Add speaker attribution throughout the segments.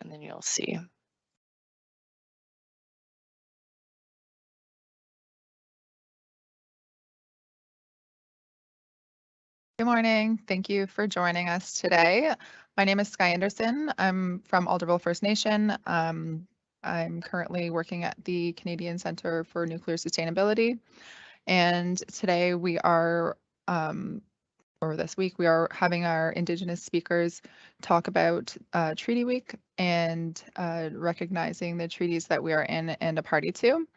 Speaker 1: and then you'll see.
Speaker 2: Good morning. Thank you for joining us today. My name is Sky Anderson. I'm from Alderville First Nation. I'm currently working at the Canadian Centre for Nuclear Sustainability. And today we are, or this week, we are having our Indigenous speakers talk about Treaty Week and recognizing the treaties that we are in and a party to.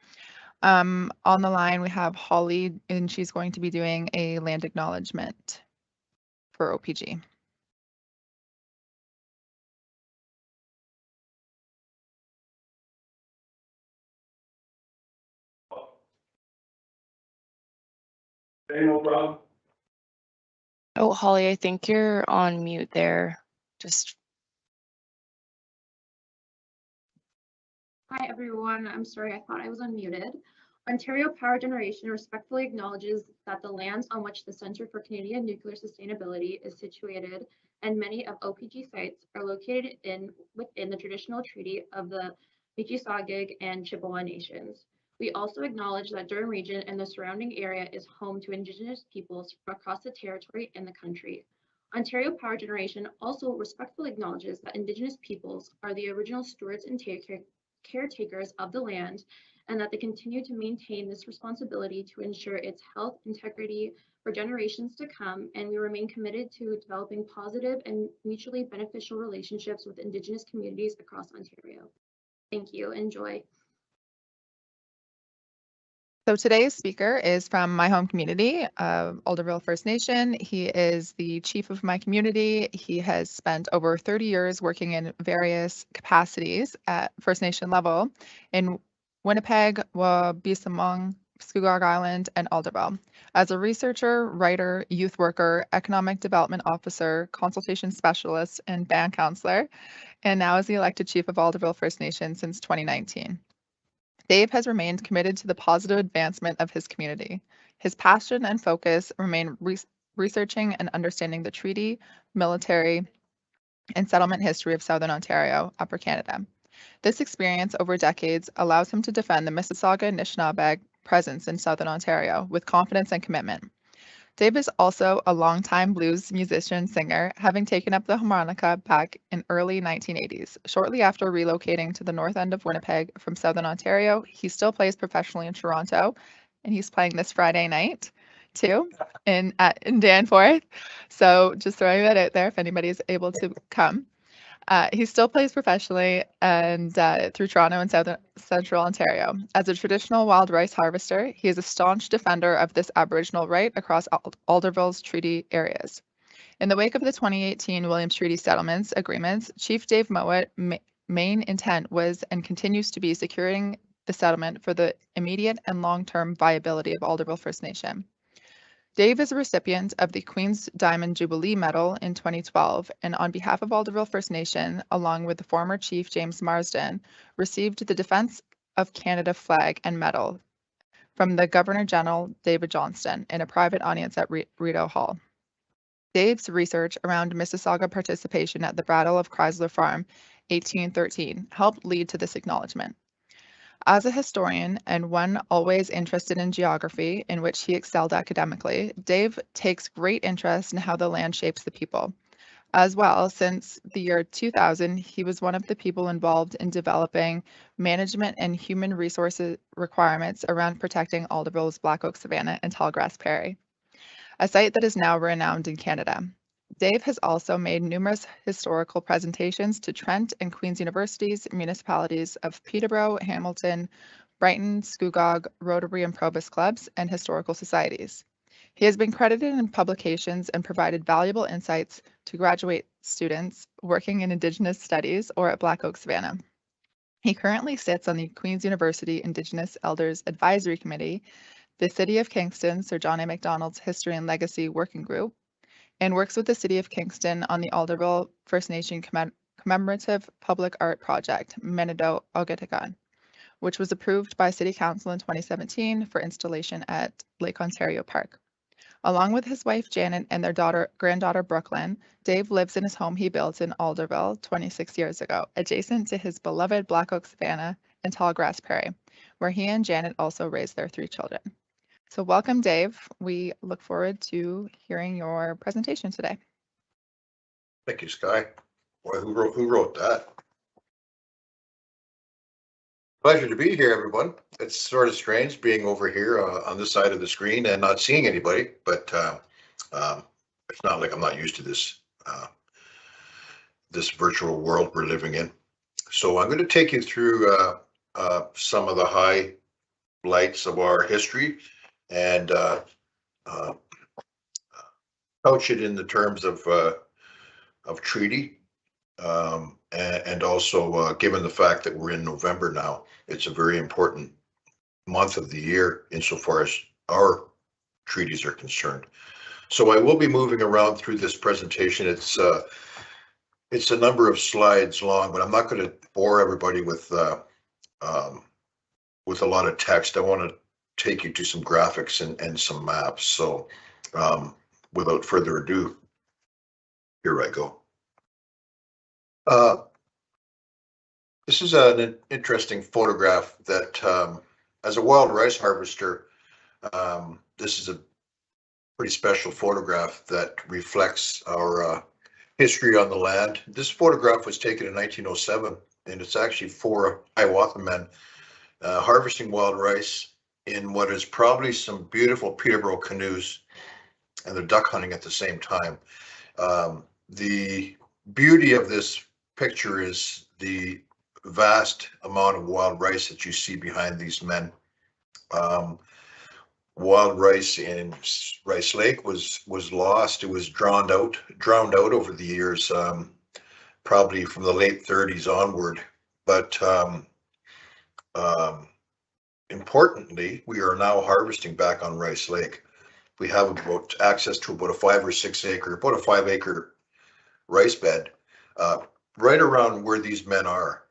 Speaker 2: On the line, we have Holly, and she's going to be doing a land acknowledgement for OPG.
Speaker 3: Okay, no problem.
Speaker 1: Oh, Holly, I think you're on mute there. Just
Speaker 4: Hi, everyone. I'm sorry, I thought I was unmuted. Ontario Power Generation respectfully acknowledges that the lands on which the Centre for Canadian Nuclear Sustainability is situated and many of OPG sites are located within the traditional treaty of the Mississauga and Chippewa Nations. We also acknowledge that Durham Region and the surrounding area is home to Indigenous peoples from across the territory and the country. Ontario Power Generation also respectfully acknowledges that Indigenous peoples are the original stewards and caretakers of the land, and that they continue to maintain this responsibility to ensure its health integrity for generations to come, and we remain committed to developing positive and mutually beneficial relationships with Indigenous communities across Ontario. Thank you. Enjoy.
Speaker 2: So today's speaker is from my home community of Alderville First Nation. He is the chief of my community. He has spent over 30 years working in various capacities at First Nation level in Winnipeg, Wabisamong, Scugog Island, and Alderville. As a researcher, writer, youth worker, economic development officer, consultation specialist, and band counselor, and now is the elected chief of Alderville First Nation since 2019. Dave has remained committed to the positive advancement of his community. His passion and focus remain researching and understanding the treaty, military, and settlement history of Southern Ontario, Upper Canada. This experience over decades allows him to defend the Mississauga Anishinaabe presence in Southern Ontario with confidence and commitment. Dave is also a longtime blues musician singer, having taken up the harmonica back in early 1980s. Shortly after relocating to the north end of Winnipeg from Southern Ontario, he still plays professionally in Toronto, and he's playing this Friday night too in Danforth. So just throwing that out there if anybody's able to come. He still plays professionally and through Toronto and Central Ontario. As a traditional wild rice harvester, he is a staunch defender of this Aboriginal right across Alderville's treaty areas. In the wake of the 2018 Williams Treaty Settlements agreements, Chief Dave Mowat main intent was and continues to be securing the settlement for the immediate and long-term viability of Alderville First Nation. Dave is a recipient of the Queen's Diamond Jubilee Medal in 2012, and on behalf of Alderville First Nation, along with the former Chief James Marsden, received the Defence of Canada flag and medal from the Governor-General David Johnston in a private audience at Rideau Hall. Dave's research around Mississauga participation at the Battle of Chrysler Farm, 1813, helped lead to this acknowledgement. As a historian and one always interested in geography, in which he excelled academically, Dave takes great interest in how the land shapes the people. As well, since the year 2000, he was one of the people involved in developing management and human resources requirements around protecting Alderville's Black Oak Savanna and Tallgrass Prairie, a site that is now renowned in Canada. Dave has also made numerous historical presentations to Trent and Queen's Universities, municipalities of Peterborough, Hamilton, Brighton, Scugog, Rotary and Probus clubs, and historical societies. He has been credited in publications and provided valuable insights to graduate students working in Indigenous studies or at Black Oak Savanna. He currently sits on the Queen's University Indigenous Elders Advisory Committee, the City of Kingston Sir John A. Macdonald's History and Legacy Working Group, and works with the City of Kingston on the Alderville First Nation Commemorative Public Art Project, Menido Ogatigan, which was approved by City Council in 2017 for installation at Lake Ontario Park. Along with his wife Janet and their granddaughter Brooklyn, Dave lives in his home he built in Alderville 26 years ago, adjacent to his beloved Black Oak Savanna and Tallgrass Prairie, where he and Janet also raised their 3 children. So welcome, Dave. We look forward to hearing your presentation today.
Speaker 5: Thank you, Sky. Boy, who wrote that? Pleasure to be here, everyone. It's sort of strange being over here on this side of the screen and not seeing anybody, but it's not like I'm not used to this this virtual world we're living in. So I'm going to take you through some of the highlights of our history and couch it in the terms of treaty. And also, given the fact that we're in November now, it's a very important month of the year insofar as our treaties are concerned. So I will be moving around through this presentation. It's a number of slides long, but I'm not going to bore everybody with a lot of text. I want to take you to some graphics and some maps. So without further ado, here I go. This is an interesting photograph that, as a wild rice harvester, this is a pretty special photograph that reflects our history on the land. This photograph was taken in 1907, and it's actually 4 Hiawatha men harvesting wild rice in what is probably some beautiful Peterborough canoes, and they're duck hunting at the same time. The beauty of this picture is the vast amount of wild rice that you see behind these men. Wild rice in Rice Lake was lost. It was drowned out over the years, probably from the late 30s onward. But importantly, we are now harvesting back on Rice Lake. We have about access to about a 5 or 6 acre, about a 5 acre rice bed, right around where these men are.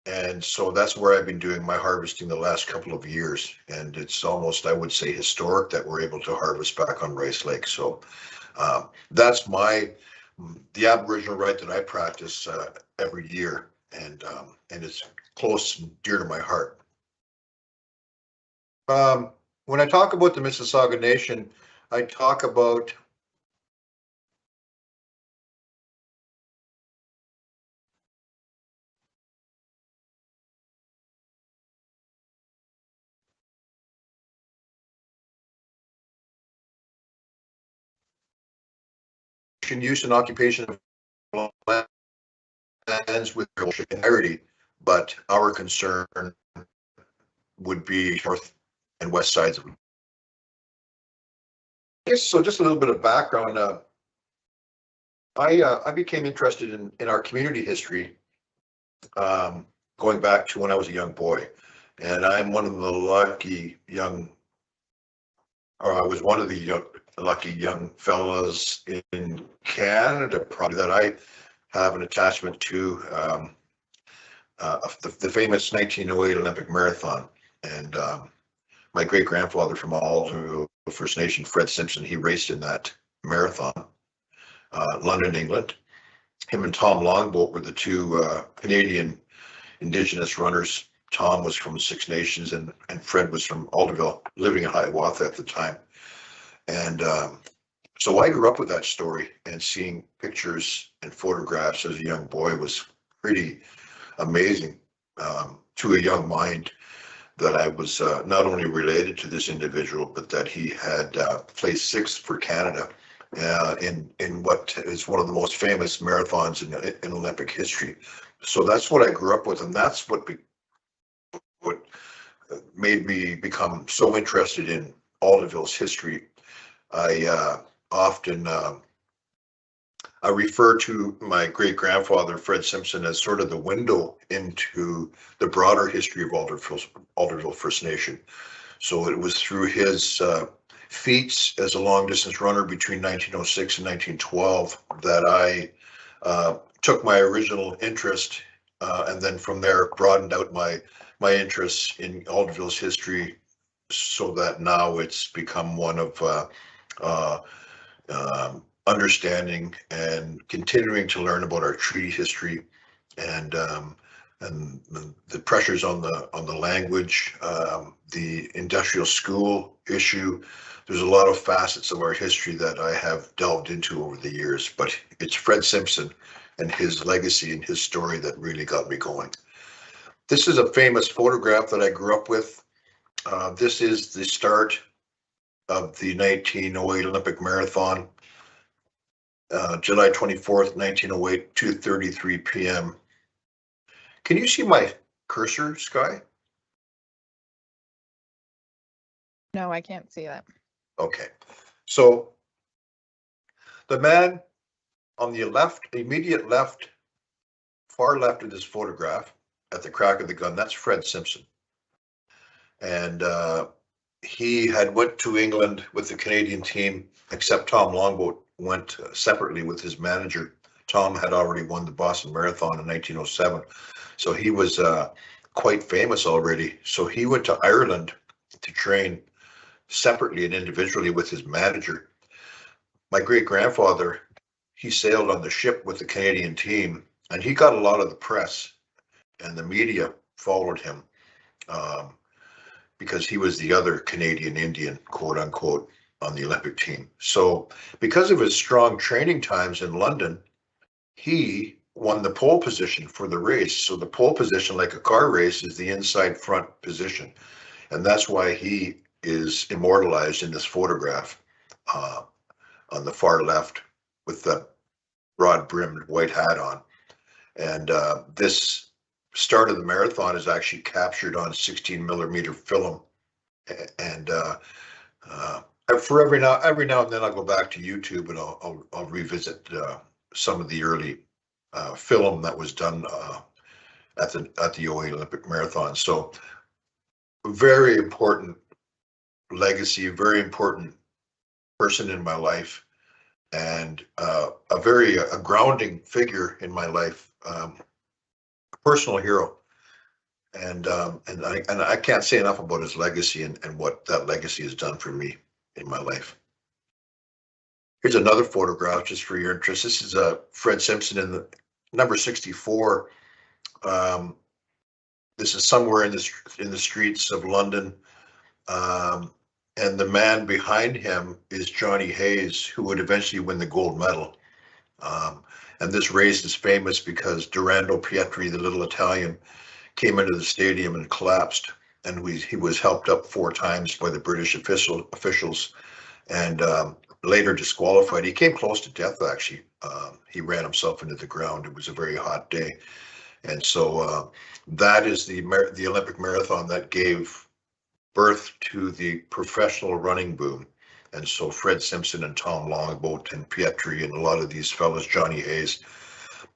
Speaker 5: And so that's where I've been doing my harvesting the last couple of years. And it's almost, I would say, historic that we're able to harvest back on Rice Lake. So that's the Aboriginal right that I practice every year. And it's close and dear to my heart. When I talk about the Mississauga Nation, I talk about use and occupation of lands with entirety, but our concern would be north and west sides of them. So just a little bit of background. I became interested in our community history going back to when I was a young boy, and I'm one of the lucky young, or I was one of the lucky young fellows in Canada, probably, that I have an attachment to the famous 1908 Olympic Marathon. And my great grandfather from Alderville First Nation, Fred Simpson, he raced in that marathon, London, England. Him and Tom Longboat were the 2 Canadian Indigenous runners. Tom was from 6 Nations and Fred was from Alderville, living in Hiawatha at the time. And so I grew up with that story, and seeing pictures and photographs as a young boy was pretty amazing to a young mind, that I was not only related to this individual, but that he had placed 6th for Canada in what is one of the most famous marathons in Olympic history. So that's what I grew up with, and that's what made me become so interested in Alderville's history. I often I refer to my great grandfather, Fred Simpson, as sort of the window into the broader history of Alderville First Nation. So it was through his feats as a long distance runner between 1906 and 1912 that I took my original interest, and then from there broadened out my interests in Alderville's history, so that now it's become one of understanding and continuing to learn about our treaty history and the pressures on the language, the industrial school issue. There's a lot of facets of our history that I have delved into over the years, but it's Fred Simpson and his legacy and his story that really got me going. This is a famous photograph that I grew up with. This is the start of the 1908 Olympic Marathon, July 24th, 1908, 2:33 p.m. Can you see my cursor, Sky?
Speaker 2: No, I can't see that.
Speaker 5: Okay, so the man on the left, immediate left, far left of this photograph at the crack of the gun, that's Fred Simpson. And he had went to England with the Canadian team, except Tom Longboat went separately with his manager. Tom had already won the Boston Marathon in 1907. So he was quite famous already. So he went to Ireland to train separately and individually with his manager. My great-grandfather, he sailed on the ship with the Canadian team, and he got a lot of the press, and the media followed him because he was the other Canadian Indian, quote unquote, on the Olympic team. So because of his strong training times in London, he won the pole position for the race. So the pole position, like a car race, is the inside front position. And that's why he is immortalized in this photograph on the far left with the broad-brimmed white hat on. And this start of the marathon is actually captured on 16mm film. And for every now and then I'll go back to YouTube and I'll revisit some of the early film that was done at the 08 Olympic Marathon. So very important legacy, very important person in my life, and a grounding figure in my life, a personal hero. And I can't say enough about his legacy and what that legacy has done for me in my life. Here's another photograph just for your interest. This is Fred Simpson in the number 64. This is somewhere in the streets of London. And the man behind him is Johnny Hayes, who would eventually win the gold medal. And this race is famous because Durando Pietri, the little Italian, came into the stadium and collapsed. And he was helped up 4 times by the British officials and later disqualified. He came close to death, actually. He ran himself into the ground. It was a very hot day. And so that is the Olympic marathon that gave birth to the professional running boom. And so Fred Simpson and Tom Longboat and Pietri and a lot of these fellas, Johnny Hayes,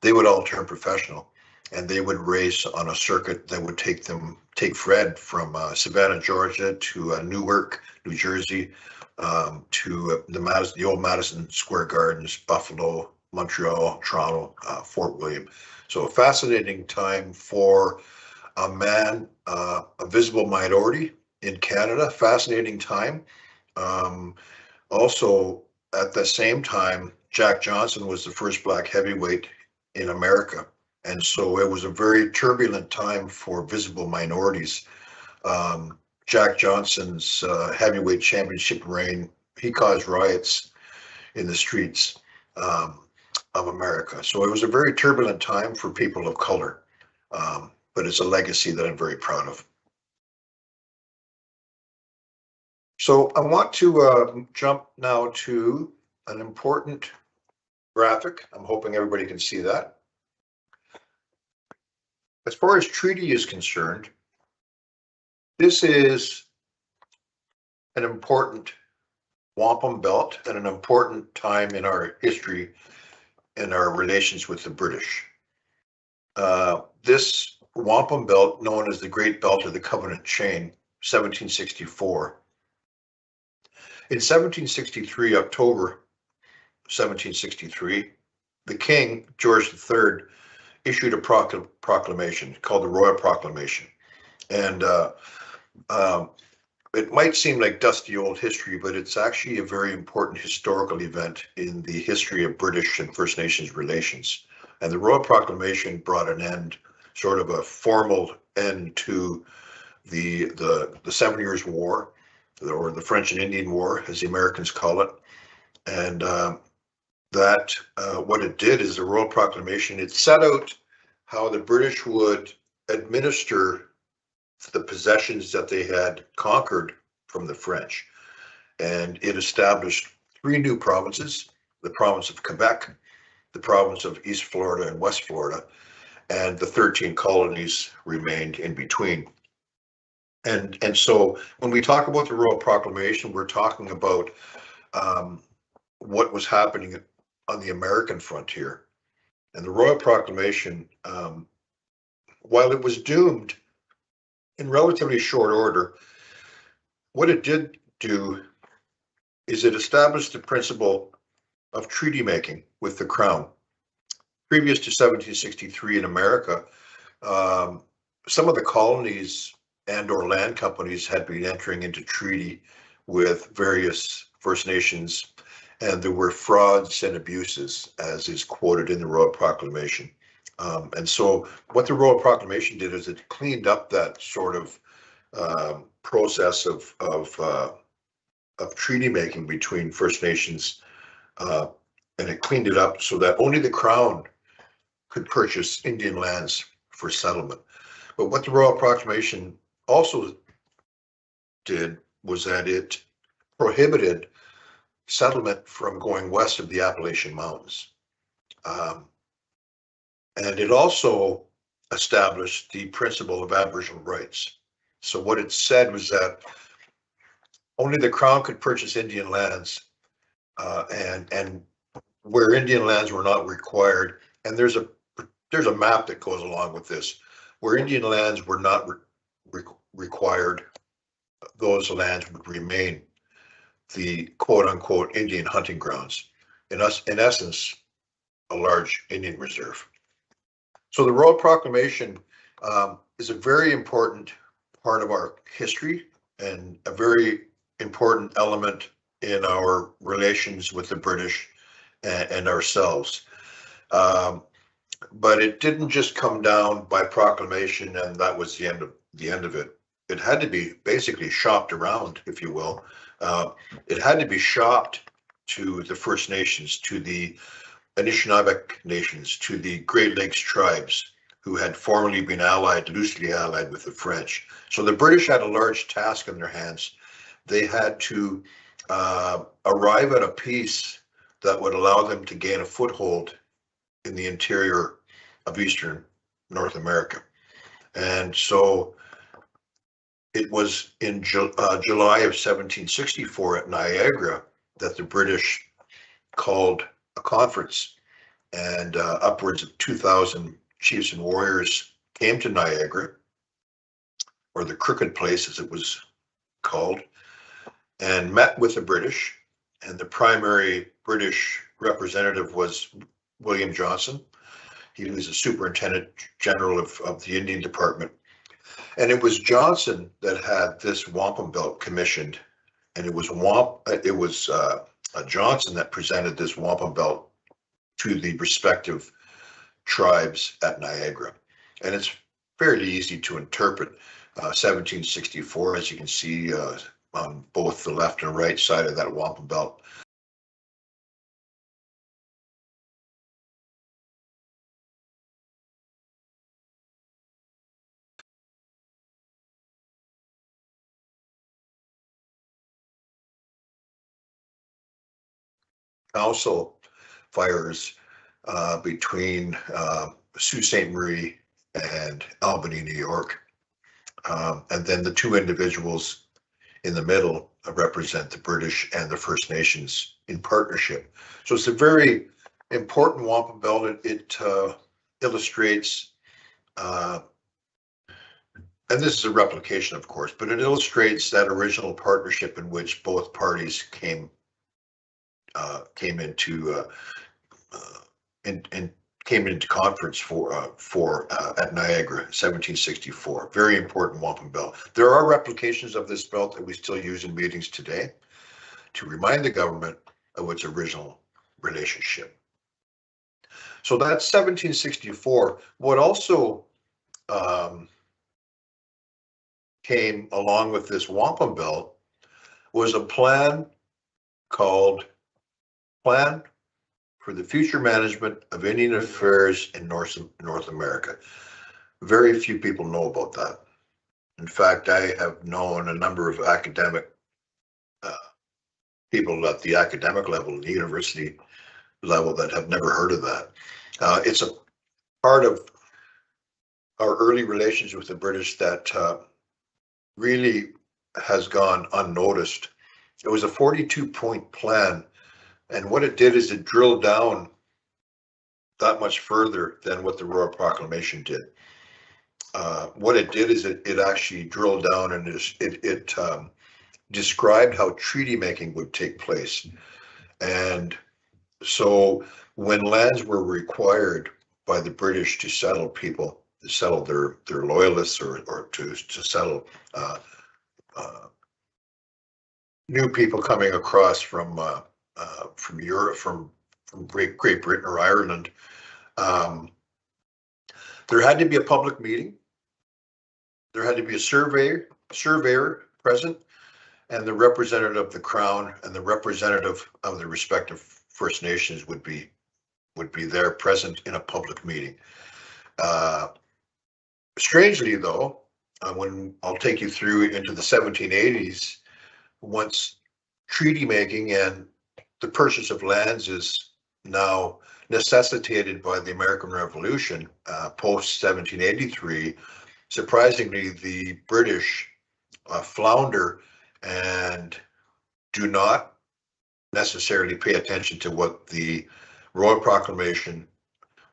Speaker 5: they would all turn professional, and they would race on a circuit that would take Fred from Savannah, Georgia to Newark, New Jersey, to the old Madison Square Gardens, Buffalo, Montreal, Toronto, Fort William. So a fascinating time for a man, a visible minority in Canada, fascinating time. Also, at the same time, Jack Johnson was the first black heavyweight in America. And so it was a very turbulent time for visible minorities. Jack Johnson's heavyweight championship reign, he caused riots in the streets of America. So it was a very turbulent time for people of color, but it's a legacy that I'm very proud of. So I want to jump now to an important graphic. I'm hoping everybody can see that. As far as treaty is concerned, this is an important wampum belt and an important time in our history and our relations with the British. This wampum belt, known as the Great Belt of the Covenant Chain, 1764. In 1763, October 1763, the King, George III, issued a proclamation called the Royal Proclamation. And it might seem like dusty old history, but it's actually a very important historical event in the history of British and First Nations relations. And the Royal Proclamation brought an end, sort of a formal end to the 7 Years' War, or the French and Indian War, as the Americans call it. And what it did is the Royal Proclamation, it set out how the British would administer the possessions that they had conquered from the French. And it established 3 new provinces, the province of Quebec, the province of East Florida and West Florida, and the 13 colonies remained in between. And so when we talk about the Royal Proclamation, we're talking about what was happening on the American frontier. And the Royal Proclamation, while it was doomed in relatively short order, what it did do is it established the principle of treaty making with the Crown. Previous to 1763 in America, some of the colonies and or land companies had been entering into treaty with various First Nations, and there were frauds and abuses, as is quoted in the Royal Proclamation. And so what the Royal Proclamation did is it cleaned up that sort of process of treaty making between First Nations, and it cleaned it up so that only the Crown could purchase Indian lands for settlement. But what the Royal Proclamation also did was that it prohibited settlement from going west of the Appalachian Mountains. And it also established the principle of Aboriginal rights. So what it said was that only the Crown could purchase Indian lands, and where Indian lands were not required, and there's a map that goes along with this, where Indian lands were not required, those lands would remain the quote unquote Indian hunting grounds. In essence, a large Indian reserve. So the Royal Proclamation is a very important part of our history and a very important element in our relations with the British and ourselves. But it didn't just come down by proclamation and that was the end of it. It had to be basically shopped around, if you will. It had to be shopped to the First Nations, to the Anishinaabe nations, to the Great Lakes tribes who had formerly been loosely allied with the French. So the British had a large task in their hands. They had to arrive at a peace that would allow them to gain a foothold in the interior of Eastern North America. And so it was in July of 1764 at Niagara that the British called a conference, and upwards of 2,000 chiefs and warriors came to Niagara, or the Crooked Place as it was called, and met with the British. And the primary British representative was William Johnson. He was the Superintendent General of the Indian Department. And it was Johnson that had this wampum belt commissioned, and it was Johnson that presented this wampum belt to the respective tribes at Niagara. And it's fairly easy to interpret. 1764, as you can see on both the left and right side of that wampum belt. Council fires between Sault Ste. Marie and Albany, New York. And then the 2 individuals in the middle represent the British and the First Nations in partnership. So it's a very important wampum belt. It illustrates, and this is a replication, of course, but it illustrates that original partnership in which both parties came came into conference for at Niagara, 1764. Very important wampum belt. There are replications of this belt that we still use in meetings today to remind the government of its original relationship. So that's 1764. What also came along with this wampum belt was a plan called Plan for the Future Management of Indian Affairs in North America. Very few people know about that. In fact, I have known a number of academic people at the academic level, the university level, that have never heard of that. It's a part of our early relations with the British that really has gone unnoticed. It was a 42-point plan, and what it did is it drilled down that much further than what the Royal Proclamation did. What it did is it actually drilled down and it described how treaty making would take place. And so when lands were required by the British to settle people, to settle their loyalists or to settle new people coming across from Europe, from Great Britain or Ireland, there had to be a public meeting. There had to be a surveyor present, and the representative of the Crown and the representative of the respective First Nations would be there present in a public meeting. Strangely, though, when I'll take you through into the 1780s, once treaty making and the purchase of lands is now necessitated by the American Revolution, post 1783, surprisingly, the British flounder and do not necessarily pay attention to what the Royal Proclamation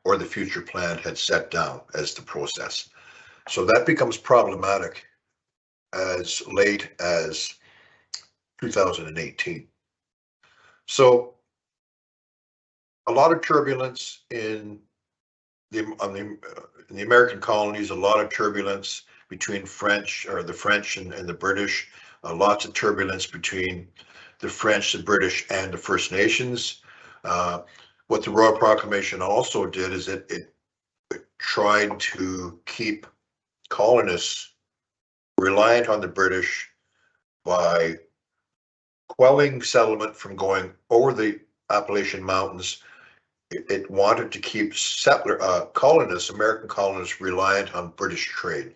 Speaker 5: or the future plan had set down as the process. So that becomes problematic as late as 2018. So a lot of turbulence in the American colonies, a lot of turbulence between the French and the British, lots of turbulence between the French, the British, and the First Nations. What the Royal Proclamation also did is it tried to keep colonists reliant on the British by quelling settlement from going over the Appalachian Mountains. It wanted to keep colonists, American colonists, reliant on British trade.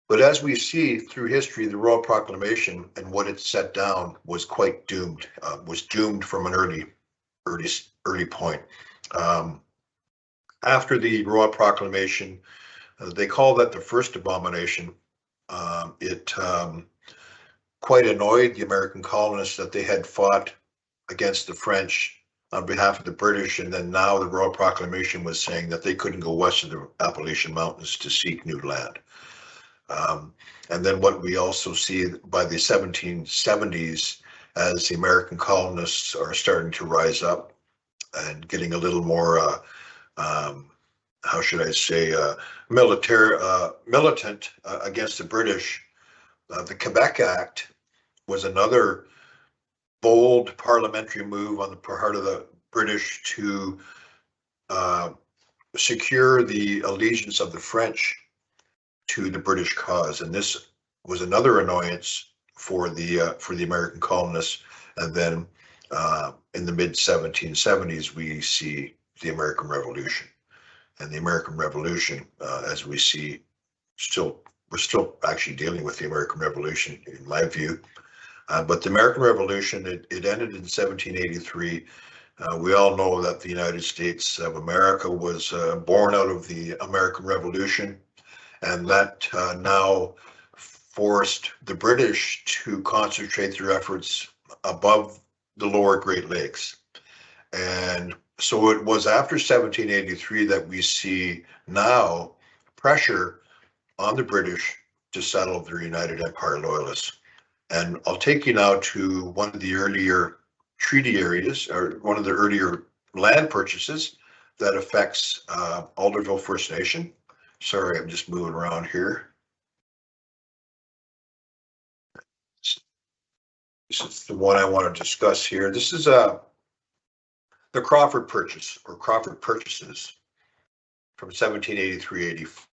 Speaker 5: But as we see through history, the Royal Proclamation and what it set down was quite doomed. Was doomed from an early point. After the Royal Proclamation, they call that the first abomination. It quite annoyed the American colonists that they had fought against the French on behalf of the British, and then now the Royal Proclamation was saying that they couldn't go west of the Appalachian Mountains to seek new land. And then what we also see by the 1770s, as the American colonists are starting to rise up and getting a little more, how should I say, militant against the British, the Quebec Act was another bold parliamentary move on the part of the British to secure the allegiance of the French to the British cause, and this was another annoyance for the American colonists. And then in the mid 1770s, we see the American Revolution, and the American Revolution, as we see, we're still actually dealing with the American Revolution, in my view. But the American Revolution, it ended in 1783. We all know that the United States of America was born out of the American Revolution, and that now forced the British to concentrate their efforts above the lower Great Lakes. And so it was after 1783 that we see now pressure on the British to settle their United Empire Loyalists. And I'll take you now to one of the earlier treaty areas, or one of the earlier land purchases, that affects Alderville First Nation. Sorry, I'm just moving around here. This is the one I want to discuss here. This is the Crawford Purchase, or Crawford Purchases from 1783-84.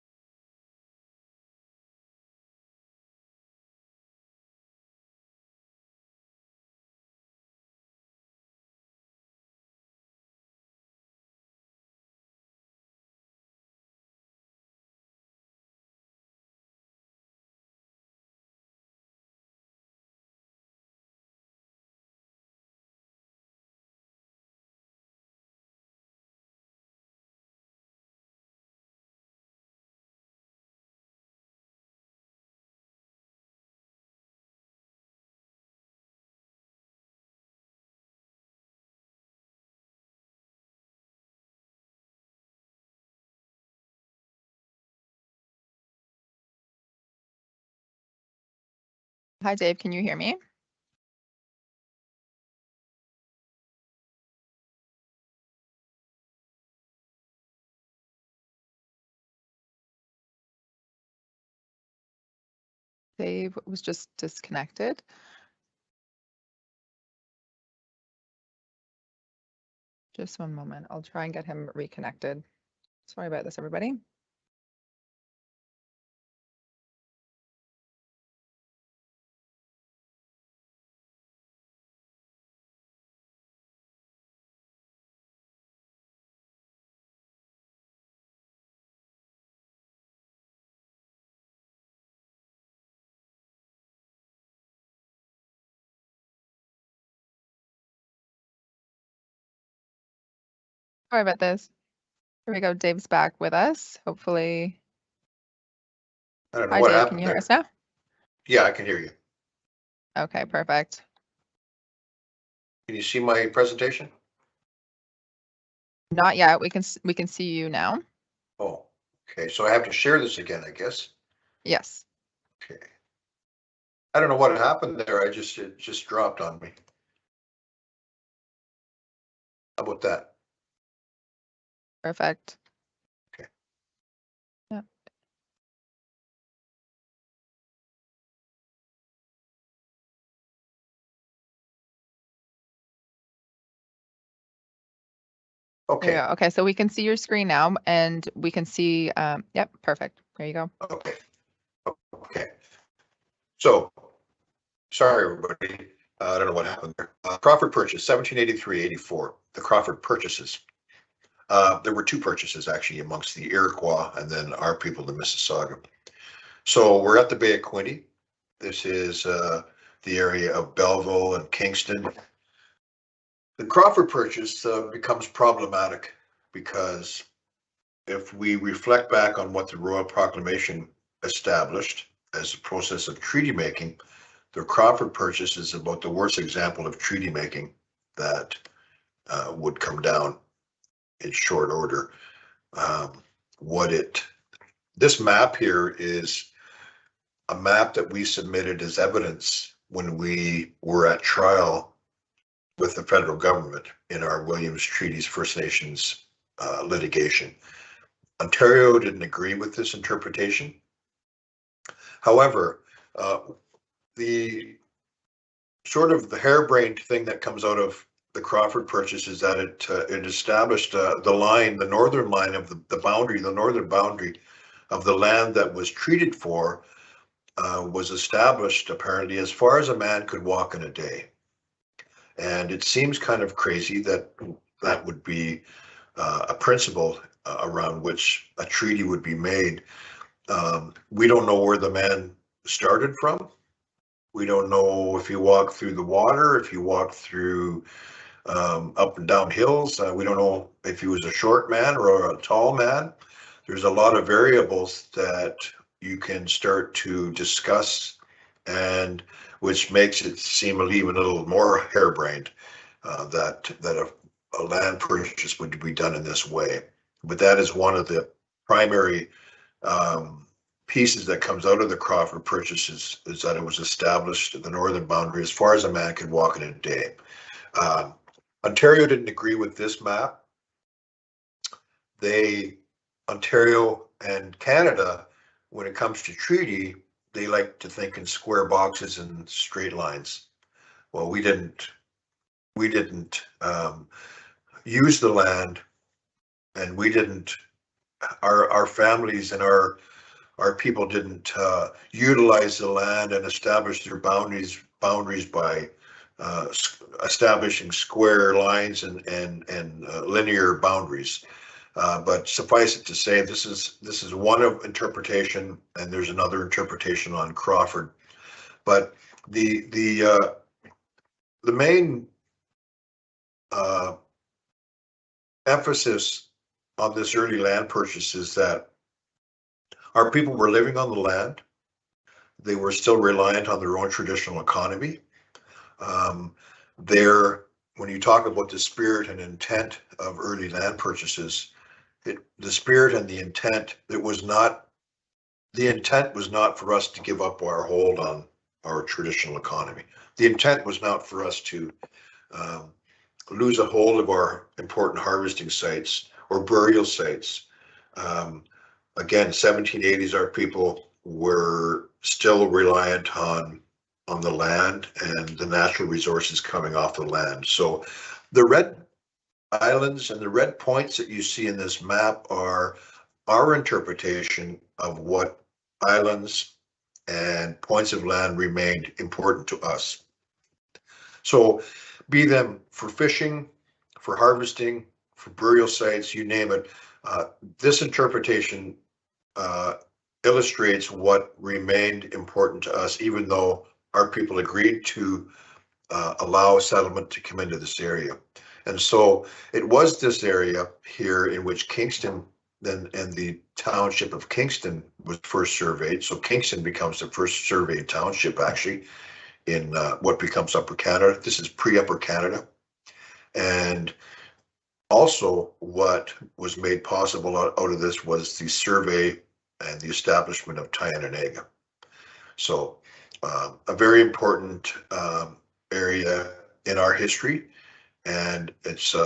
Speaker 2: Hi, Dave. Can you hear me? Dave was just disconnected. Just one moment. I'll try and get him reconnected. Sorry about this, everybody. Sorry about this. Here we go. Dave's back with us. Hopefully.
Speaker 5: I don't know
Speaker 2: Hi,
Speaker 5: what
Speaker 2: Dave.
Speaker 5: happened
Speaker 2: Can you hear
Speaker 5: there.
Speaker 2: us now?
Speaker 5: Yeah, I can hear you.
Speaker 2: Okay, perfect.
Speaker 5: Can you see my presentation?
Speaker 2: Not yet. We can see you now.
Speaker 5: Oh, okay. So I have to share this again, I guess.
Speaker 2: Yes.
Speaker 5: Okay. I don't know what happened there. It just dropped on me. How about that?
Speaker 2: Perfect.
Speaker 5: Okay.
Speaker 2: Yep. There you
Speaker 5: Okay.
Speaker 2: go. Okay, so we can see your screen now, and we can see. Yep, perfect. There you go.
Speaker 5: Okay. Okay. So, sorry, everybody. I don't know what happened there. Crawford Purchase, 1783-84. The Crawford Purchases. There were two purchases actually amongst the Iroquois and then our people, the Mississauga. So we're at the Bay of Quinte. This is the area of Belleville and Kingston. The Crawford Purchase becomes problematic because if we reflect back on what the Royal Proclamation established as a process of treaty making, the Crawford Purchase is about the worst example of treaty making that would come down in short order. This map here is a map that we submitted as evidence when we were at trial with the federal government in our Williams Treaties First Nations litigation. Ontario didn't agree with this interpretation. However, the sort of the harebrained thing that comes out of the Crawford Purchase is that it established the northern line of the northern boundary of the land that was treated for was established apparently as far as a man could walk in a day. And it seems kind of crazy that that would be a principle around which a treaty would be made. We don't know where the man started from. We don't know if he walked through the water, if he walked through up and down hills. We don't know if he was a short man or a tall man. There's a lot of variables that you can start to discuss, and which makes it seem even a little more harebrained that a land purchase would be done in this way. But that is one of the primary pieces that comes out of the Crawford Purchases, is that it was established at the northern boundary as far as a man could walk in a day. Ontario didn't agree with this map. Ontario and Canada, when it comes to treaty, they like to think in square boxes and straight lines. Well, we didn't use the land, and we didn't, our families and our people didn't utilize the land and establish their boundaries by establishing square lines and linear boundaries. But suffice it to say, this is one of interpretation, and there's another interpretation on Crawford. But the main emphasis on this early land purchase is that our people were living on the land. They were still reliant on their own traditional economy. When you talk about the spirit and intent of early land purchases, the spirit and the intent, the intent was not for us to give up our hold on our traditional economy. The intent was not for us to lose a hold of our important harvesting sites or burial sites. Again, 1780s, our people were still reliant on the land and the natural resources coming off the land. So the red islands and the red points that you see in this map are our interpretation of what islands and points of land remained important to us. So be them for fishing, for harvesting, for burial sites, you name it. This interpretation illustrates what remained important to us, even though our people agreed to allow settlement to come into this area. And so it was this area here in which Kingston and the township of Kingston was first surveyed. So Kingston becomes the first surveyed township actually in what becomes Upper Canada. This is pre-Upper Canada. And also what was made possible out of this was the survey and the establishment of Tyananaga. So a very important area in our history, and it's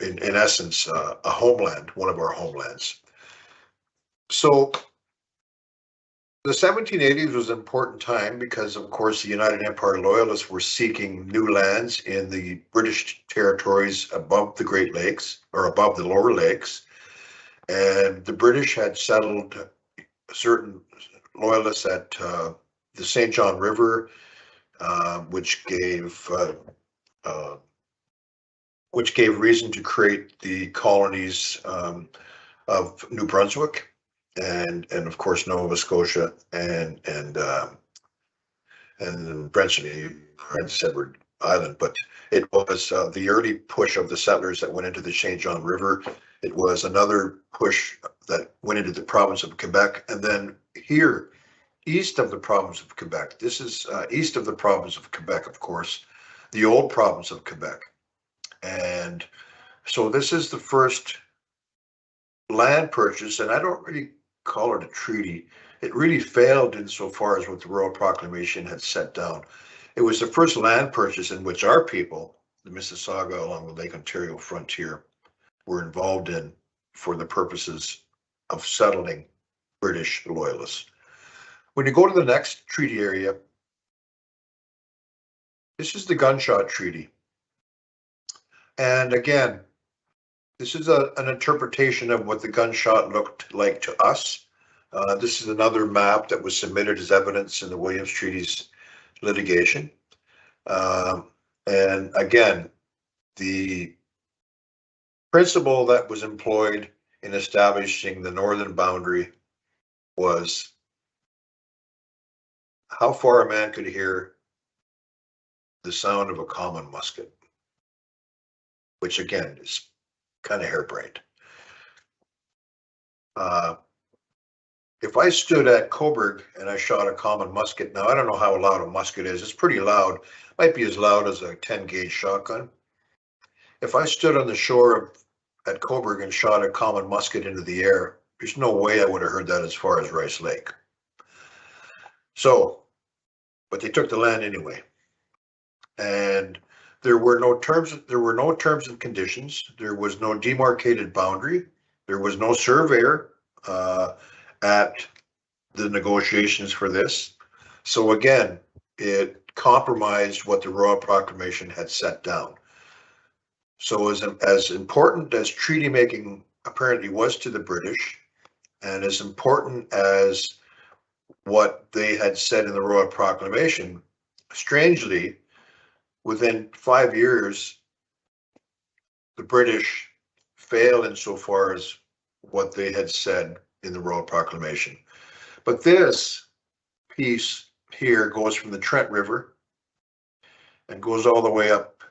Speaker 5: in essence a homeland, one of our homelands. So the 1780s was an important time because, of course, the United Empire Loyalists were seeking new lands in the British territories above the Great Lakes, or above the lower lakes. And the British had settled certain Loyalists at the St. John River, which gave reason to create the colonies of New Brunswick and of course Nova Scotia and Prince Edward Island. But it was the early push of the settlers that went into the St. John River. It was another push that went into the province of Quebec, and then here east of the province of Quebec. This is east of the province of Quebec, of course, the old province of Quebec. And so this is the first land purchase, and I don't really call it a treaty. It really failed insofar as what the Royal Proclamation had set down. It was the first land purchase in which our people, the Mississauga along the Lake Ontario frontier, were involved in for the purposes of settling British Loyalists. When you go to the next treaty area, this is the Gunshot Treaty. And again, this is an interpretation of what the gunshot looked like to us. This is another map that was submitted as evidence in the Williams Treaties litigation. And again, the principle that was employed in establishing the northern boundary was how far a man could hear the sound of a common musket, which again is kind of harebrained. If I stood at Coburg and I shot a common musket, now I don't know how loud a musket is. It's pretty loud. Might be as loud as a 10-gauge shotgun. If I stood on the shore at Coburg and shot a common musket into the air, there's no way I would have heard that as far as Rice Lake. So, but they took the land anyway. And there were no terms and conditions. There was no demarcated boundary. There was no surveyor at the negotiations for this. So again, it compromised what the Royal Proclamation had set down. So as important as treaty making apparently was to the British, and as important as what they had said in the Royal Proclamation, strangely, within 5 years, the British failed insofar as what they had said in the Royal Proclamation. But this piece here goes from the Trent River and goes all the way up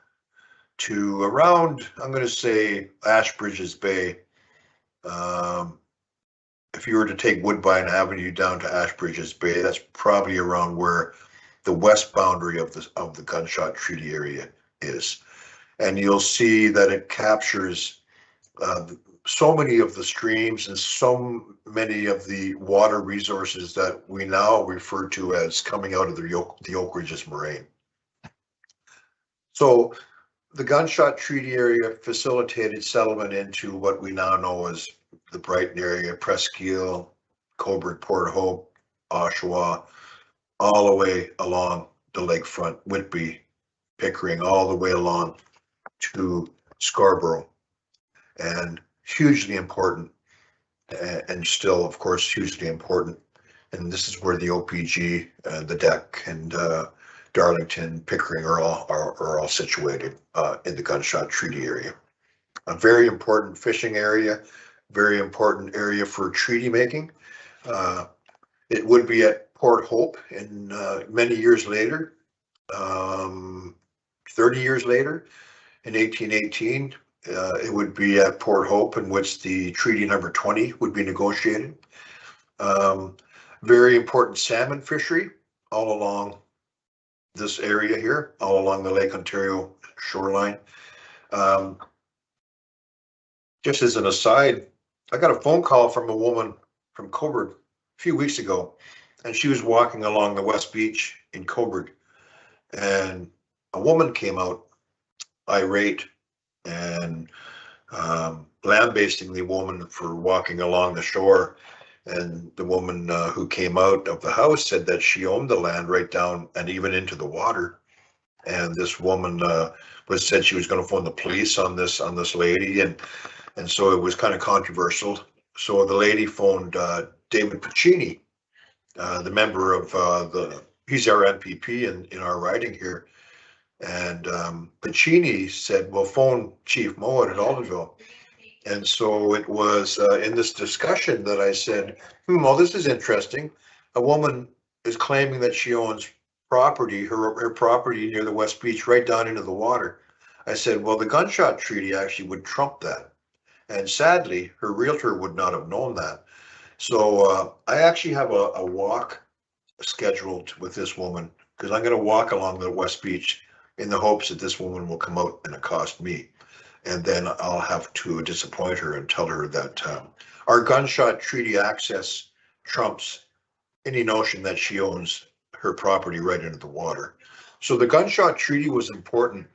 Speaker 5: to around, I'm going to say, Ashbridges Bay. If you were to take Woodbine Avenue down to Ashbridges Bay, that's probably around where the west boundary of the Gunshot Treaty area is. And you'll see that it captures so many of the streams and so many of the water resources that we now refer to as coming out of the Oak Ridges Moraine. So the Gunshot Treaty area facilitated settlement into what we now know as the Brighton area, Presqu'île, Cobourg, Port Hope, Oshawa, all the way along the lakefront, Whitby, Pickering, all the way along to Scarborough, and hugely important, and still, of course, hugely important. And this is where the OPG, the deck, and Darlington, Pickering are all situated in the Gunshot Treaty area. A very important fishing area, very important area for treaty making. It would be at Port Hope in many years later, 30 years later, in 1818, it would be at Port Hope in which the Treaty Number 20 would be negotiated. Very important salmon fishery all along this area here, all along the Lake Ontario shoreline. Just as an aside, I got a phone call from a woman from Cobourg a few weeks ago, and she was walking along the West Beach in Cobourg, and a woman came out irate and lambasting the woman for walking along the shore. And the woman who came out of the house said that she owned the land right down and even into the water. And this woman said she was going to phone the police on this lady, and so it was kind of controversial. So the lady phoned David Piccini, the member of he's our NPP in our riding here. And Piccini said, well, phone Chief Mowat at Alderville. And so it was in this discussion that I said, well, this is interesting. A woman is claiming that she owns property, her property near the West Beach, right down into the water. I said, well, the Gunshot Treaty actually would trump that. And sadly, her realtor would not have known that. So I actually have a walk scheduled with this woman, because I'm going to walk along the West Beach in the hopes that this woman will come out and accost me. And then I'll have to disappoint her and tell her that our Gunshot Treaty access trumps any notion that she owns her property right into the water. So the Gunshot Treaty was important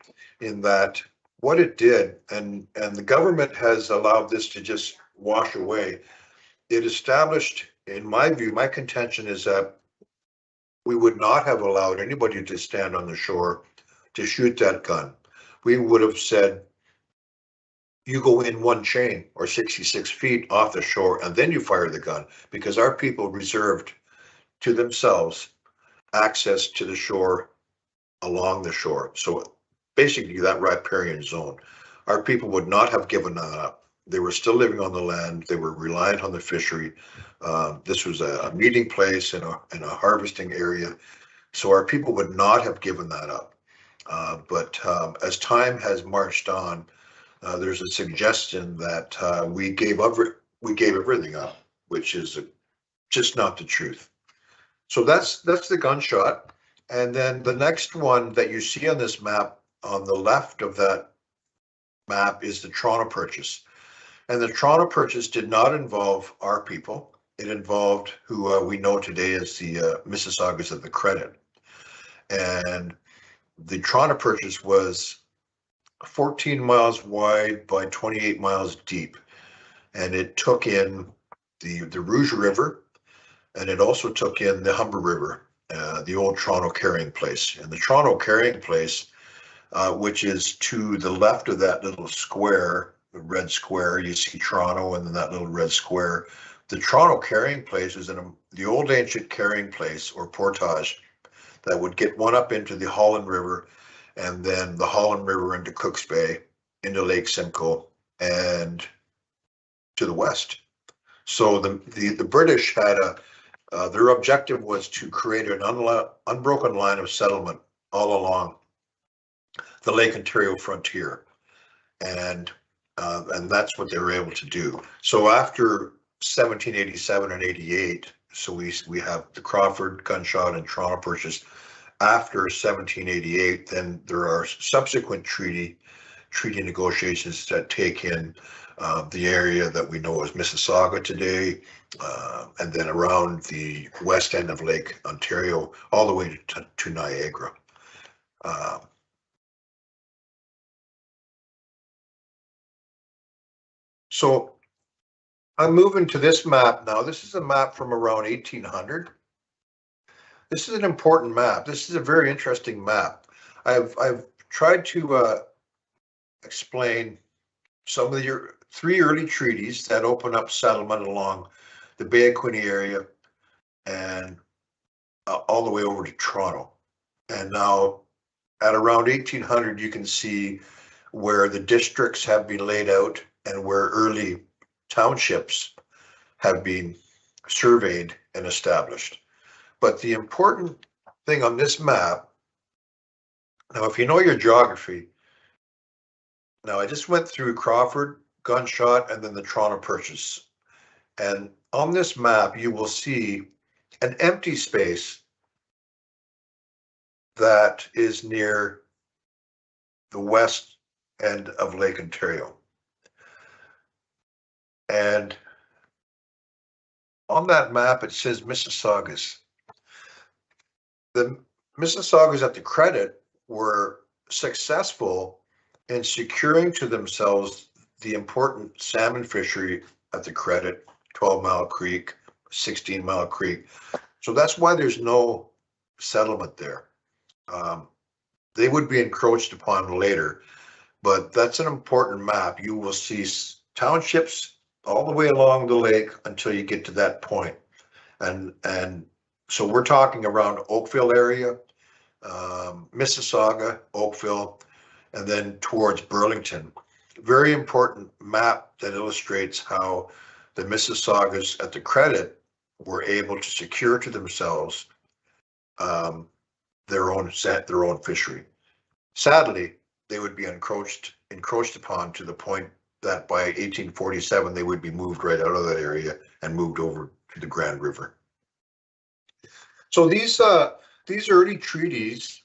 Speaker 5: in that what it did, and the government has allowed this to just wash away. It established, in my view, my contention is that we would not have allowed anybody to stand on the shore to shoot that gun. We would have said, you go in one chain or 66 feet off the shore and then you fire the gun, because our people reserved to themselves access to the shore along the shore. So basically that riparian zone, our people would not have given that up. They were still living on the land. They were reliant on the fishery. This was a meeting place and a harvesting area. So our people would not have given that up. But as time has marched on, there's a suggestion that we gave everything up, which is just not the truth. So that's the Gunshot. And then the next one that you see on this map, on the left of that map, is the Toronto Purchase. And the Toronto Purchase did not involve our people. It involved who we know today as the Mississaugas of the Credit. And the Toronto Purchase was 14 miles wide by 28 miles deep. and it took in the Rouge River, and it also took in the Humber River, the old Toronto carrying place. And the Toronto carrying place, which is to the left of that little square, the red square, you see Toronto and then that little red square. The Toronto carrying place is the old ancient carrying place or portage that would get one up into the Holland River, and then the Holland River into Cooks Bay, into Lake Simcoe, and to the west. So the British had their objective was to create an unbroken line of settlement all along the Lake Ontario frontier, and that's what they were able to do. So after 1787 and 88, so we have the Crawford, Gunshot, and Toronto Purchase. After 1788, then there are subsequent treaty negotiations that take in the area that we know as Mississauga today, and then around the west end of Lake Ontario, all the way to Niagara. So I'm moving to this map now. This is a map from around 1800. This is an important map. This is a very interesting map. I've tried to explain some of the three early treaties that open up settlement along the Bay of Quinte area and all the way over to Toronto. And now at around 1800, you can see where the districts have been laid out and where early townships have been surveyed and established. But the important thing on this map, now if you know your geography, now I just went through Crawford, Gunshot, and then the Toronto Purchase. And on this map, you will see an empty space that is near the west end of Lake Ontario. And on that map, it says Mississaugas. The Mississaugas at the credit were successful in securing to themselves the important salmon fishery at the credit, 12 Mile Creek, 16 Mile Creek. So that's why there's no settlement there. They would be encroached upon later, but that's an important map. You will see townships all the way along the lake until you get to that point. And so we're talking around Oakville area, Mississauga, Oakville, and then towards Burlington. Very important map that illustrates how the Mississaugas at the credit were able to secure to themselves their own fishery. Sadly, they would be encroached upon to the point that by 1847 they would be moved right out of that area and moved over to the Grand River. So these early treaties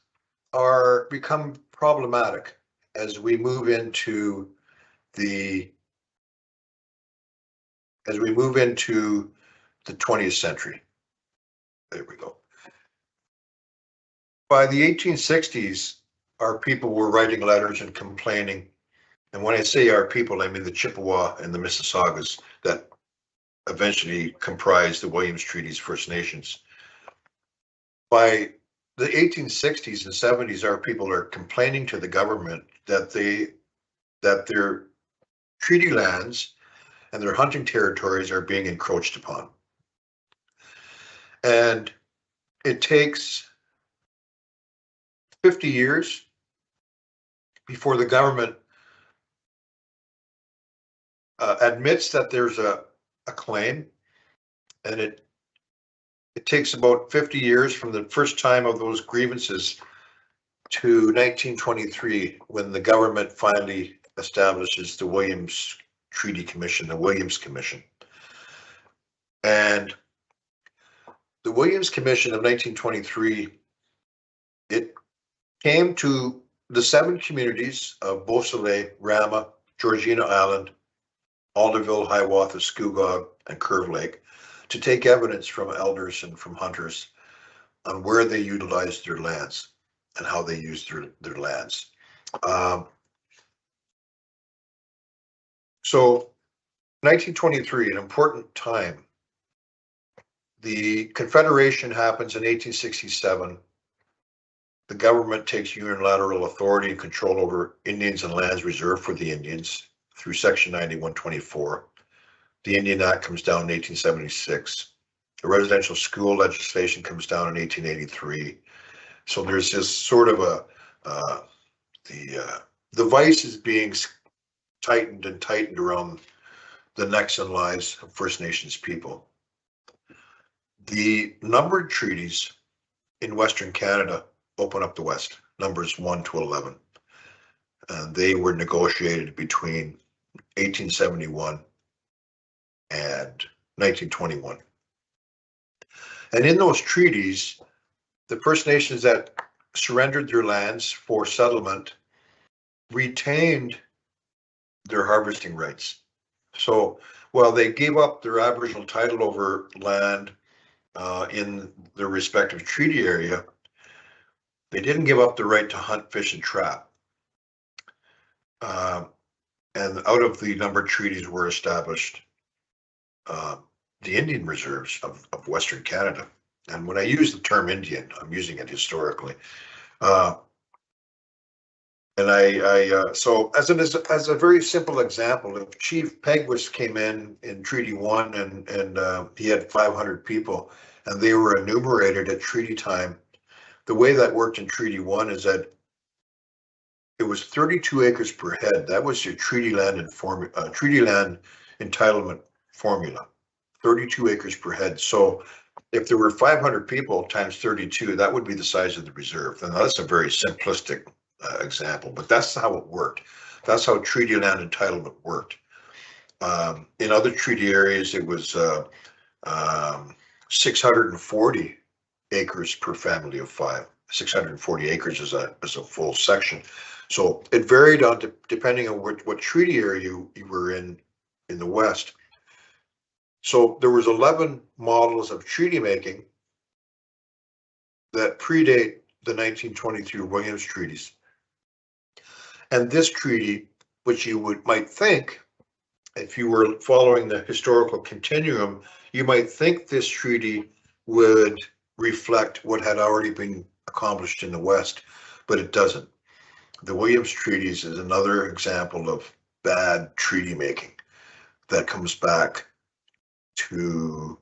Speaker 5: become problematic as we move into the 20th century. There we go. By the 1860s, our people were writing letters and complaining. And when I say our people, I mean the Chippewa and the Mississaugas that eventually comprised the Williams Treaties First Nations. By the 1860s and 70s, our people are complaining to the government that their treaty lands and their hunting territories are being encroached upon. And it takes 50 years before the government admits that there's a claim, and it takes about 50 years from the first time of those grievances to 1923, when the government finally establishes the Williams Treaty Commission, the Williams Commission. And the Williams Commission of 1923, it came to the 7 communities of Beausoleil, Rama, Georgina Island, Alderville, Hiawatha, Scugog, and Curve Lake to take evidence from elders and from hunters on where they utilized their lands and how they used their lands. So 1923, an important time. The Confederation happens in 1867. The government takes unilateral authority and control over Indians and lands reserved for the Indians through Section 9124. The Indian Act comes down in 1876. The residential school legislation comes down in 1883. So there's this sort of the vice is being tightened and tightened around the necks and lives of First Nations people. The numbered treaties in Western Canada open up the West, numbers 1 to 11. And they were negotiated between 1871 and 1921. And in those treaties, the First Nations that surrendered their lands for settlement retained their harvesting rights. So while they gave up their Aboriginal title over land in their respective treaty area, they didn't give up the right to hunt, fish, and trap. And out of the numbered treaties were established the Indian reserves of Western Canada. And when I use the term Indian, I'm using it historically. So as a very simple example, if Chief Pegwis came in Treaty 1 and he had 500 people and they were enumerated at treaty time, the way that worked in Treaty 1 is that it was 32 acres per head. That was your treaty land entitlement formula, 32 acres per head. So if there were 500 people times 32, that would be the size of the reserve. And that's a very simplistic example, but that's how it worked. That's how treaty land entitlement worked. In other treaty areas, it was 640 acres per family of 5. 640 acres is a full section. So it varied on depending on what treaty area you were in the West. So there was 11 models of treaty making that predate the 1923 Williams treaties. And this treaty, which you might think, if you were following the historical continuum, you might think this treaty would reflect what had already been accomplished in the West, but it doesn't. The Williams treaties is another example of bad treaty making that comes back to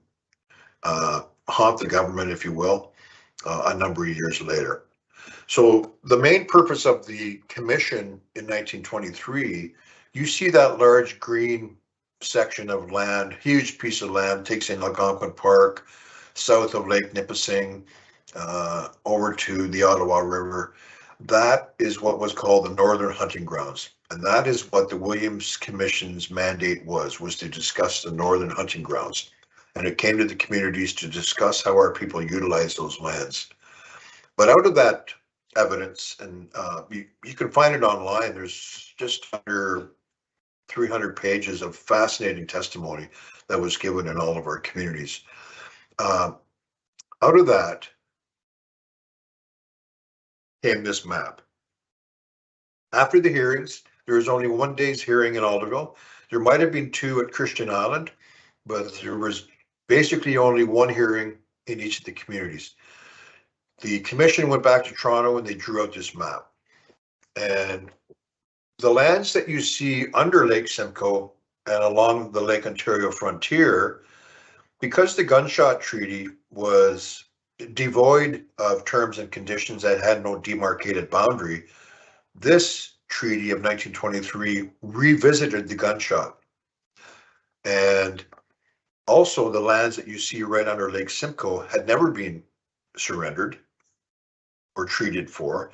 Speaker 5: haunt the government, if you will, a number of years later. So the main purpose of the commission in 1923, you see that large green section of land, huge piece of land, takes in Algonquin Park, south of Lake Nipissing, over to the Ottawa River. That is what was called the Northern Hunting Grounds. And that is what the Williams Commission's mandate was to discuss the Northern Hunting Grounds. And it came to the communities to discuss how our people utilize those lands. But out of that evidence, and you can find it online, there's just under 300 pages of fascinating testimony that was given in all of our communities. Out of that came this map. After the hearings, there was only 1 day's hearing in Alderville. There might have been 2 at Christian Island, but there was basically only 1 hearing in each of the communities. The commission went back to Toronto and they drew out this map. And the lands that you see under Lake Simcoe and along the Lake Ontario frontier, because the Gunshot Treaty was devoid of terms and conditions that had no demarcated boundary, this treaty of 1923 revisited the Gunshot. And also the lands that you see right under Lake Simcoe had never been surrendered or treated for.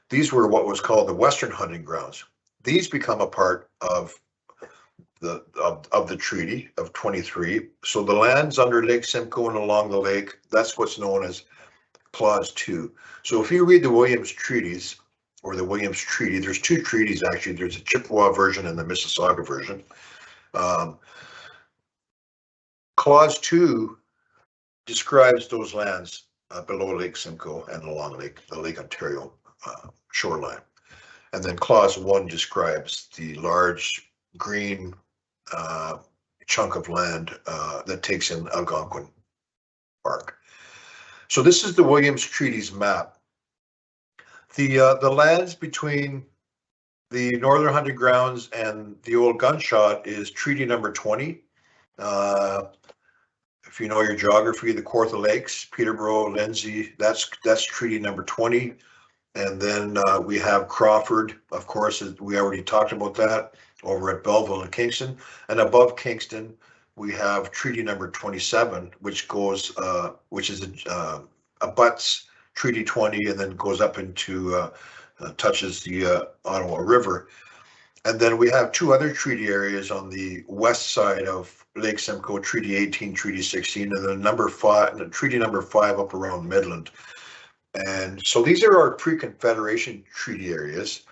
Speaker 5: These were what was called the Western Hunting Grounds. These become a part of the treaty of 23. So the lands under Lake Simcoe and along the lake, that's what's known as Clause 2. So if you read the Williams treaties or the Williams Treaty, there's 2 treaties actually. There's a Chippewa version and the Mississauga version. Clause 2 describes those lands below Lake Simcoe and along the Lake Ontario shoreline. And then Clause 1 describes the large green chunk of land that takes in Algonquin Park. So this is the Williams Treaties map. The lands between the Northern Hunting Grounds and the old gunshot is Treaty number 20. If you know your geography, the Kawartha Lakes, Peterborough, Lindsay, that's Treaty number 20. And then we have Crawford, of course, we already talked about that, over at Belleville and Kingston. And above Kingston, we have Treaty number 27, which goes, which is abuts Treaty 20 and then goes up into, touches the Ottawa River. And then we have two other treaty areas on the west side of Lake Simcoe, Treaty 18, Treaty 16, and then Treaty number 5 up around Midland. And so these are our pre-Confederation treaty areas.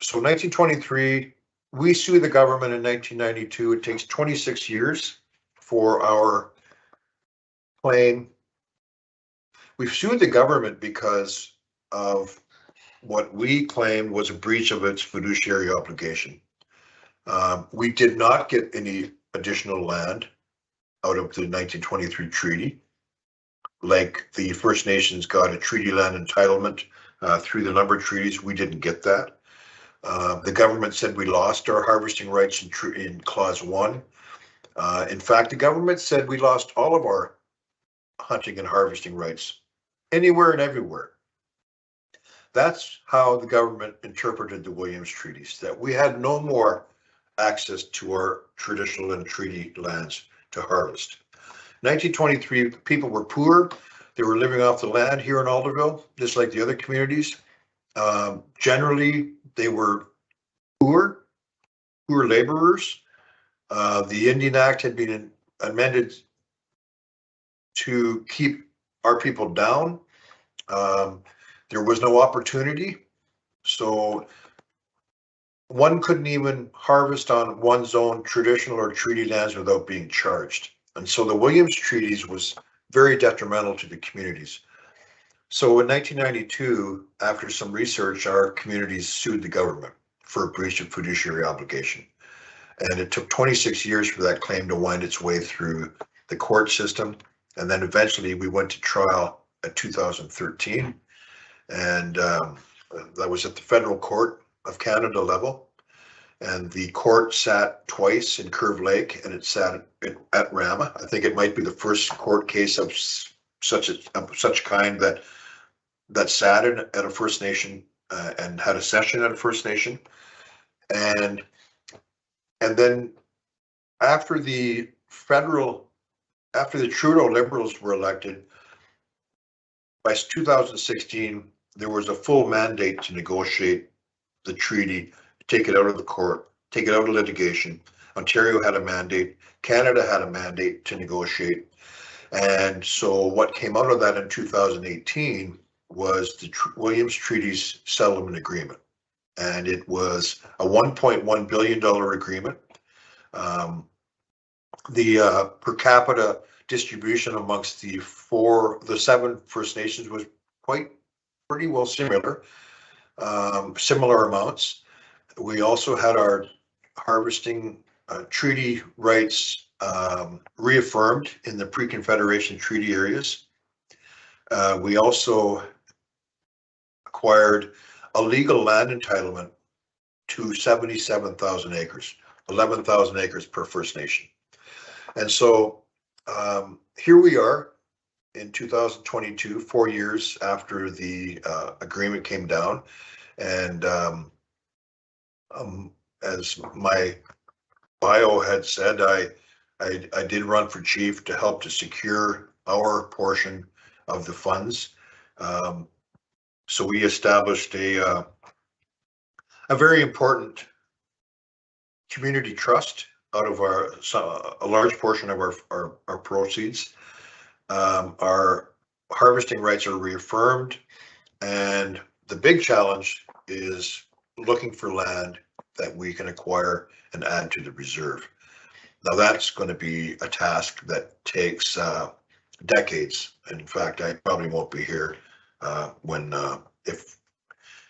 Speaker 5: So 1923, we sue the government in 1992. It takes 26 years for our claim. We've sued the government because of what we claimed was a breach of its fiduciary obligation. We did not get any additional land out of the 1923 treaty. Like the First Nations got a treaty land entitlement through the lumber treaties, we didn't get that. The government said we lost our harvesting rights in Clause 1. In fact, the government said we lost all of our hunting and harvesting rights anywhere and everywhere. That's how the government interpreted the Williams Treaties, that we had no more access to our traditional and treaty lands to harvest. 1923, people were poor. They were living off the land here in Alderville, just like the other communities. Generally, they were poor laborers. The Indian Act had been amended to keep our people down. There was no opportunity, so one couldn't even harvest on one's own traditional or treaty lands without being charged. And so the Williams Treaties was very detrimental to the communities. So in 1992, after some research, our communities sued the government for a breach of fiduciary obligation. And it took 26 years for that claim to wind its way through the court system. And then eventually we went to trial at 2013. And that was at the Federal Court of Canada level. And the court sat twice in Curve Lake, and it sat at Rama. I think it might be the first court case of such kind that sat at a First Nation and had a session at a First Nation. And then after the Trudeau Liberals were elected, by 2016, there was a full mandate to negotiate the treaty, take it out of the court, take it out of litigation. Ontario had a mandate, Canada had a mandate to negotiate. And so what came out of that in 2018 was the Williams Treaties Settlement Agreement. And it was a $1.1 billion agreement. The per capita distribution amongst the 7 First Nations was pretty well similar amounts. We also had our harvesting treaty rights reaffirmed in the Pre-Confederation treaty areas. We also acquired a legal land entitlement to 77,000 acres, 11,000 acres per First Nation. And so here we are in 2022, 4 years after the agreement came down. And as my bio had said, I did run for chief to help to secure our portion of the funds. So we established a very important community trust out of a large portion of our proceeds. Our harvesting rights are reaffirmed, and the big challenge is looking for land that we can acquire and add to the reserve. Now that's going to be a task that takes decades. In fact, I probably won't be here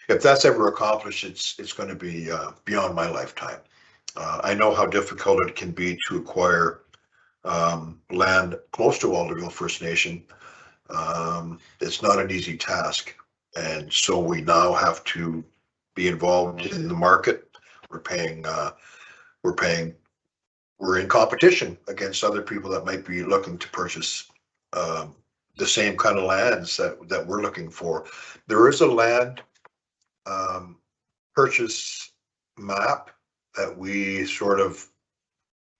Speaker 5: if that's ever accomplished. It's going to be beyond my lifetime. I know how difficult it can be to acquire land close to Alderville First Nation. It's not an easy task. And so we now have to be involved in the market. We're in competition against other people that might be looking to purchase the same kind of lands that we're looking for. There is a land purchase map that we sort of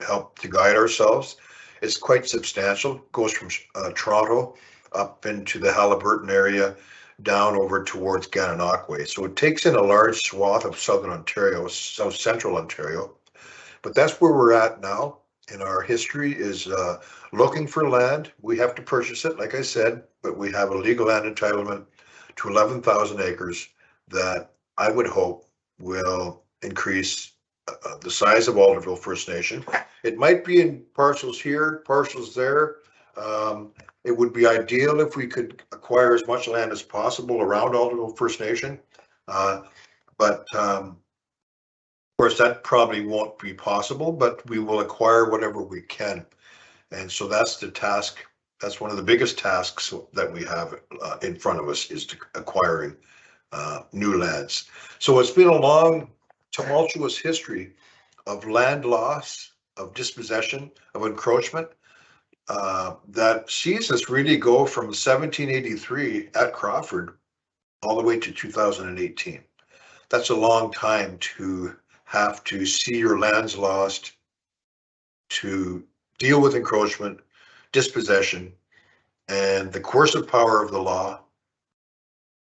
Speaker 5: help to guide ourselves. It's quite substantial. Goes from Toronto up into the Haliburton area, down over towards Gananoque. So it takes in a large swath of southern Ontario, south central Ontario. But that's where we're at now in our history, is looking for land. We have to purchase it, like I said, but we have a legal land entitlement to 11,000 acres that I would hope will increase the size of Alderville First Nation. It might be in parcels here, parcels there. It would be ideal if we could acquire as much land as possible around Alderville First Nation. But of course, that probably won't be possible, but we will acquire whatever we can. And so that's the task. That's one of the biggest tasks that we have in front of us, is to acquiring new lands. So it's been a long, tumultuous history of land loss, of dispossession, of encroachment, that sees us really go from 1783 at Crawford all the way to 2018. That's a long time to have to see your lands lost, to deal with encroachment, dispossession, and the coercive power of the law,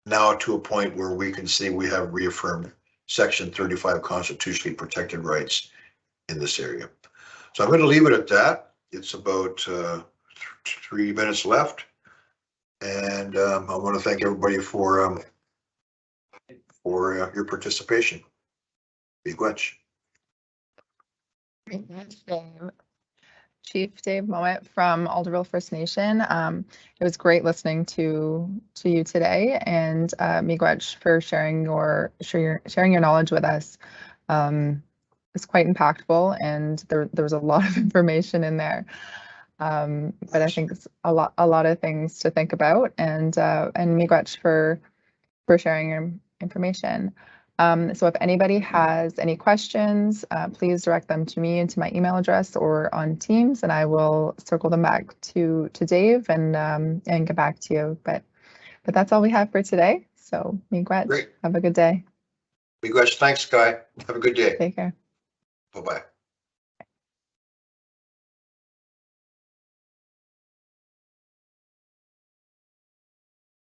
Speaker 5: now to a point where we can say we have reaffirmed Section 35 constitutionally protected rights in this area. So I'm going to leave it at that. It's about 3 minutes left, and I want to thank everybody for your participation. Miigwech.
Speaker 2: Chief Dave Mowat from Alderville First Nation. It was great listening to you today, and Miigwech for sharing your knowledge with us. It's quite impactful, and there was a lot of information in there. But I think it's a lot of things to think about, and Miigwech for sharing your information. So if anybody has any questions, please direct them to me and to my email address or on Teams, and I will circle them back to Dave and get back to you. But that's all we have for today. So Miigwech, have a good day.
Speaker 5: Miigwech, thanks, Guy. Have a good day.
Speaker 2: Take care.
Speaker 5: Bye-bye.